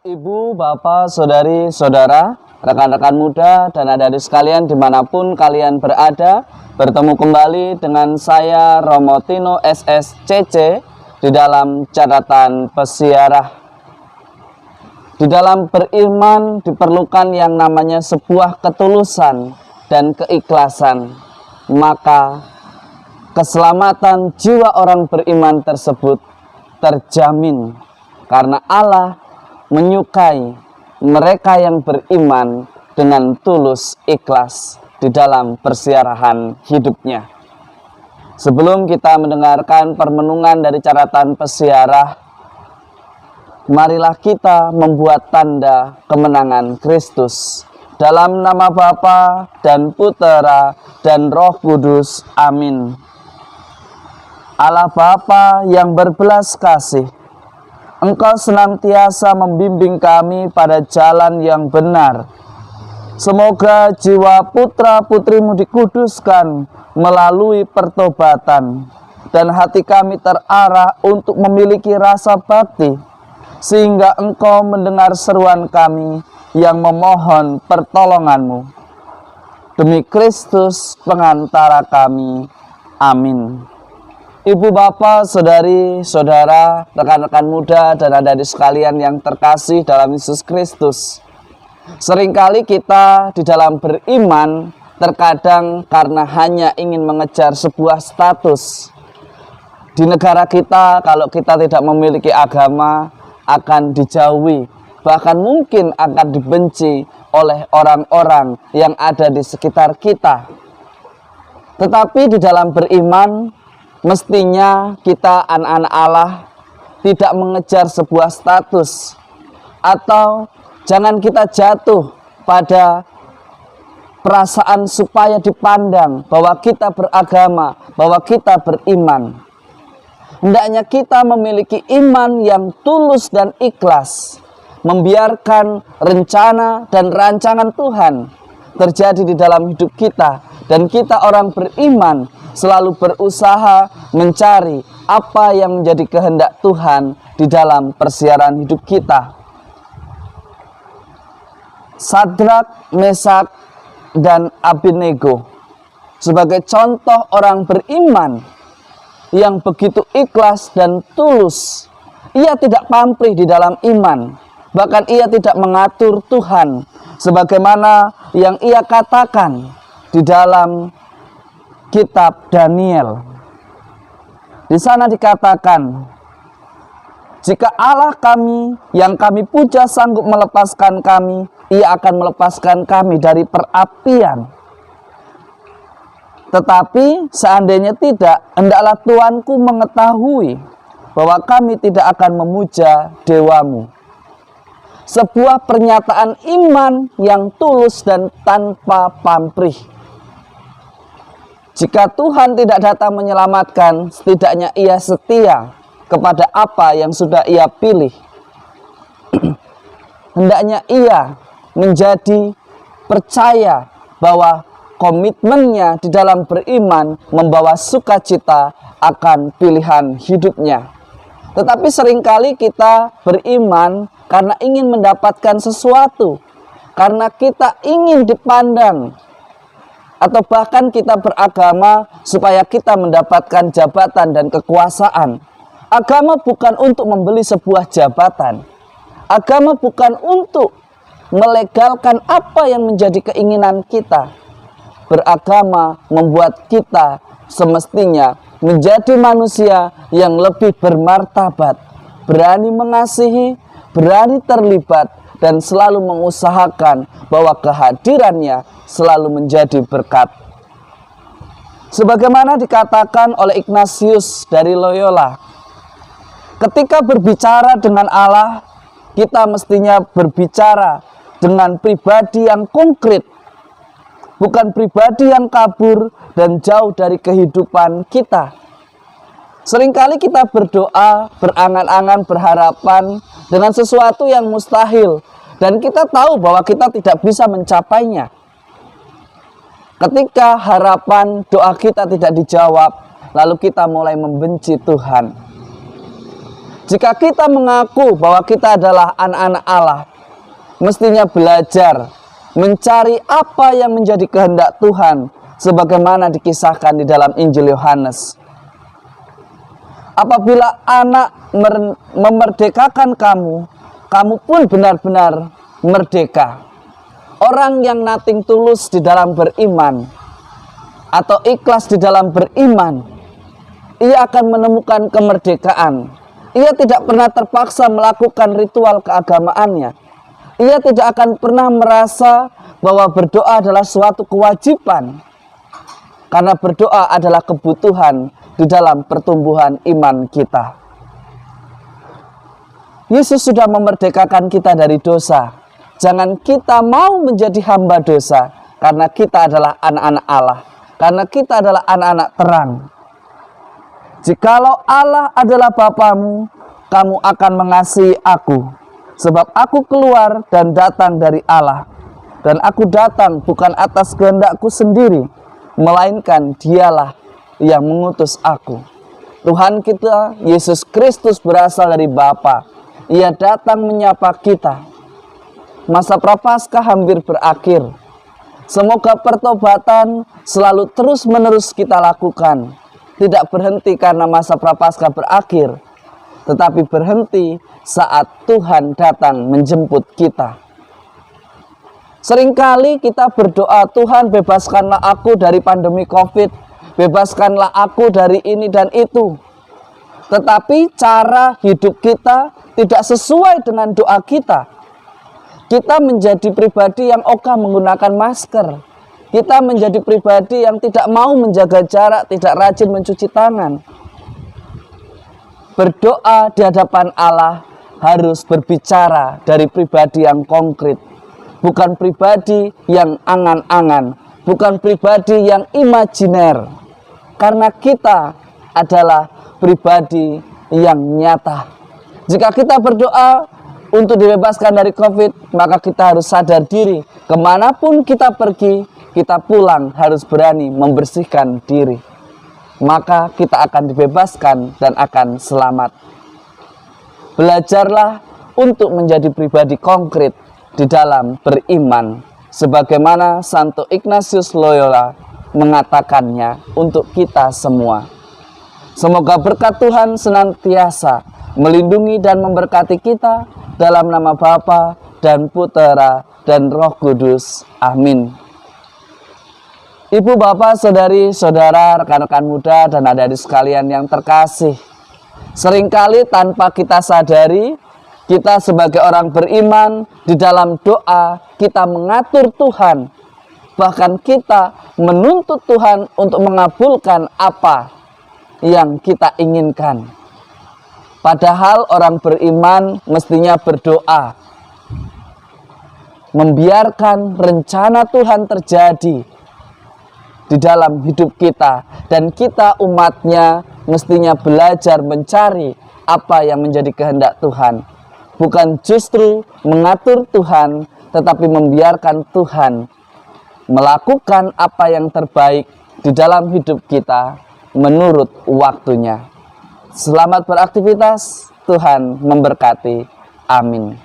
Ibu, bapak, saudari, saudara, rekan-rekan muda, dan adik-adik sekalian dimanapun kalian berada, bertemu kembali dengan saya Romo Tino SSCC di dalam catatan pesiarah. Di dalam beriman diperlukan yang namanya sebuah ketulusan dan keikhlasan, maka keselamatan jiwa orang beriman tersebut terjamin karena Allah menyukai mereka yang beriman dengan tulus ikhlas di dalam persiarahan hidupnya. Sebelum kita mendengarkan permenungan dari catatan pesiarah, marilah kita membuat tanda kemenangan Kristus. Dalam nama Bapa dan Putera dan Roh Kudus. Amin. Allah Bapa yang berbelas kasih, Engkau senantiasa membimbing kami pada jalan yang benar. Semoga jiwa putra-putrimu dikuduskan melalui pertobatan, dan hati kami terarah untuk memiliki rasa bakti, sehingga Engkau mendengar seruan kami yang memohon pertolongan-Mu. Demi Kristus pengantara kami. Amin. Ibu, bapak, saudari, saudara, rekan-rekan muda, dan adik-adik sekalian yang terkasih dalam Yesus Kristus. Seringkali kita di dalam beriman terkadang karena hanya ingin mengejar sebuah status. Di negara kita, kalau kita tidak memiliki agama, akan dijauhi, bahkan mungkin akan dibenci oleh orang-orang yang ada di sekitar kita. Tetapi di dalam beriman, mestinya kita anak-anak Allah tidak mengejar sebuah status, atau jangan kita jatuh pada perasaan supaya dipandang bahwa kita beragama, bahwa kita beriman. Hendaknya kita memiliki iman yang tulus dan ikhlas, membiarkan rencana dan rancangan Tuhan terjadi di dalam hidup kita, dan kita orang beriman selalu berusaha mencari apa yang menjadi kehendak Tuhan di dalam persiaran hidup kita. Sadrak, Mesak, dan Abednego sebagai contoh orang beriman yang begitu ikhlas dan tulus. Ia tidak pamrih di dalam iman, bahkan ia tidak mengatur Tuhan sebagaimana yang ia katakan di dalam kitab Daniel. Di sana dikatakan, jika Allah kami yang kami puja sanggup melepaskan kami, Ia akan melepaskan kami dari perapian. Tetapi seandainya tidak, hendaklah Tuanku mengetahui bahwa kami tidak akan memuja dewamu. Sebuah pernyataan iman yang tulus dan tanpa pamrih. Jika Tuhan tidak datang menyelamatkan, setidaknya Ia setia kepada apa yang sudah Ia pilih. Hendaknya Ia menjadi percaya bahwa komitmennya di dalam beriman membawa sukacita akan pilihan hidupnya. Tetapi seringkali kita beriman karena ingin mendapatkan sesuatu, karena kita ingin dipandang, atau bahkan kita beragama supaya kita mendapatkan jabatan dan kekuasaan. Agama bukan untuk membeli sebuah jabatan. Agama bukan untuk melegalkan apa yang menjadi keinginan kita. Beragama membuat kita semestinya menjadi manusia yang lebih bermartabat, berani mengasihi, berani terlibat, dan selalu mengusahakan bahwa kehadirannya selalu menjadi berkat. Sebagaimana dikatakan oleh Ignatius dari Loyola, ketika berbicara dengan Allah, kita mestinya berbicara dengan pribadi yang konkret, bukan pribadi yang kabur dan jauh dari kehidupan kita. Seringkali kita berdoa, berangan-angan, berharapan dengan sesuatu yang mustahil, dan kita tahu bahwa kita tidak bisa mencapainya. Ketika harapan doa kita tidak dijawab, lalu kita mulai membenci Tuhan. Jika kita mengaku bahwa kita adalah anak-anak Allah, mestinya belajar mencari apa yang menjadi kehendak Tuhan sebagaimana dikisahkan di dalam Injil Yohanes. Apabila anak memerdekakan kamu, kamu pun benar-benar merdeka. Orang yang nating tulus di dalam beriman atau ikhlas di dalam beriman, ia akan menemukan kemerdekaan. Ia tidak pernah terpaksa melakukan ritual keagamaannya. Ia tidak akan pernah merasa bahwa berdoa adalah suatu kewajiban, karena berdoa adalah kebutuhan di dalam pertumbuhan iman kita. Yesus sudah memerdekakan kita dari dosa. Jangan kita mau menjadi hamba dosa, karena kita adalah anak-anak Allah, karena kita adalah anak-anak terang. Jikalau Allah adalah Bapamu, kamu akan mengasihi aku, sebab aku keluar dan datang dari Allah, dan aku datang bukan atas kehendakku sendiri, melainkan Dialah yang mengutus aku. Tuhan kita Yesus Kristus berasal dari Bapa. Ia datang menyapa kita. Masa prapaskah hampir berakhir. Semoga pertobatan selalu terus-menerus kita lakukan. Tidak berhenti karena masa prapaskah berakhir, tetapi berhenti saat Tuhan datang menjemput kita. Seringkali kita berdoa, Tuhan bebaskanlah aku dari pandemi COVID, bebaskanlah aku dari ini dan itu. Tetapi cara hidup kita tidak sesuai dengan doa kita. Kita menjadi pribadi yang ogah menggunakan masker. Kita menjadi pribadi yang tidak mau menjaga jarak, tidak rajin mencuci tangan. Berdoa di hadapan Allah harus berbicara dari pribadi yang konkret, bukan pribadi yang angan-angan, bukan pribadi yang imajiner. Karena kita adalah pribadi yang nyata. Jika kita berdoa untuk dibebaskan dari COVID, maka kita harus sadar diri, kemanapun kita pergi, kita pulang harus berani membersihkan diri. Maka kita akan dibebaskan dan akan selamat. Belajarlah untuk menjadi pribadi konkret di dalam beriman, sebagaimana Santo Ignatius Loyola mengatakannya untuk kita semua. Semoga berkat Tuhan senantiasa melindungi dan memberkati kita dalam nama Bapa dan Putera dan Roh Kudus. Amin. Ibu, bapak, saudari, saudara, rekan-rekan muda, dan adik-adik sekalian yang terkasih, seringkali tanpa kita sadari, kita sebagai orang beriman di dalam doa, kita mengatur Tuhan, bahkan kita menuntut Tuhan untuk mengabulkan apa yang kita inginkan. Padahal orang beriman mestinya berdoa, membiarkan rencana Tuhan terjadi di dalam hidup kita, dan kita umatnya mestinya belajar mencari apa yang menjadi kehendak Tuhan, bukan justru mengatur Tuhan, tetapi membiarkan Tuhan melakukan apa yang terbaik di dalam hidup kita menurut waktunya. Selamat beraktivitas, Tuhan memberkati. Amin.